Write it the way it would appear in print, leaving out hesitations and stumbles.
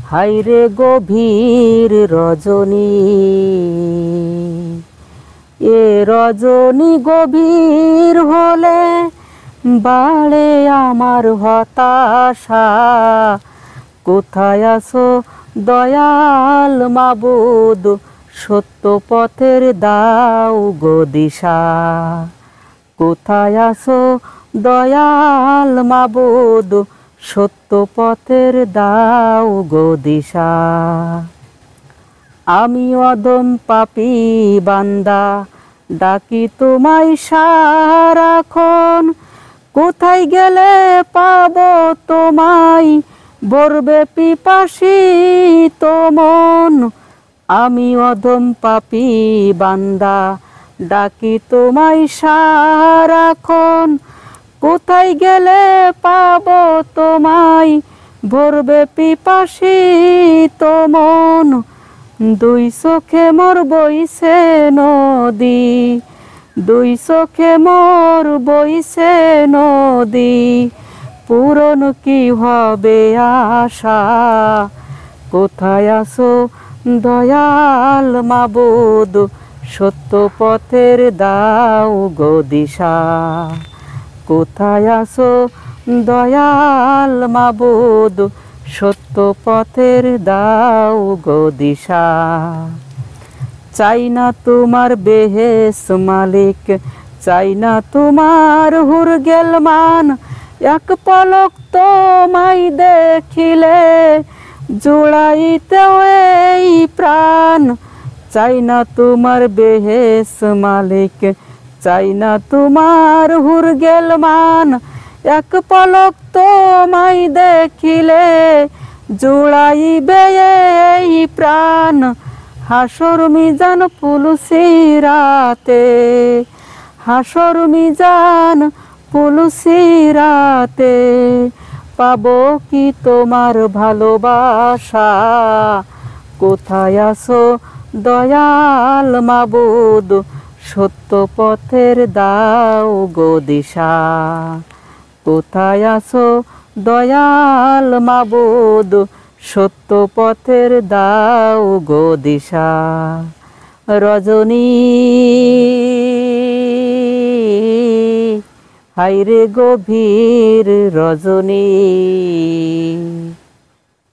হায়রে গভীর রজনী, এ রজনী গভীর হলে বাড়ে আমার হতাশা। কোথায় আছো দয়াল মাবুদ, সত্য পথের দাও গো দিশা। কোথায় আছো দয়াল মাবুদ, সত্য পথের দাও গো দিশা। আমি অদম পাপী বান্দা, ডাকি তোমায় সারাক্ষণ। কোথায় গেলে পাবো তোমায়, ভরবে পিপাসিত মন। আমি অদম পাপী বান্দা, ডাকি তোমায় সারাক্ষণ। কোথায় গেলে পাবো তোমায়, ভরবে পিপাসিত মন। দুই চোখে মোর বইছে নদী, দুই চোখে মোর বইছে নদী। পূরণ কি হবে আশা। কোথায় আছো দয়াল মাবুদ, সত্য পথের দাও গো দিশা। কোথায় আছো দয়াল মাবুদ, সত্য পথের দাও গো দিশা। চাই না তোমার বেহেশ মালিক, চাই না তোমার হুরগেল মান। এক পলক তোমায় দেখিলে জুড়াইতে এই প্রাণ। চাই না তোমার বেহেশ মালিক, চাই না তোমার হুরগেল মান। এক পলক তোমায় দেখিলে জুড়াইবে এই প্রাণ। হাসর মিজান পুলসিরাতে, হাসর মিজান পুলসিরাতে। পাবো কি তোমার ভালোবাসা। কোথায় আছো দয়াল মাবুদ, সত্য পথের দাও গো দিশা। কোথায় আছো দয়াল মাবুদ, সত্য পথের দাও গো দিশা। রজনী, হায়রে গভীর রজনী।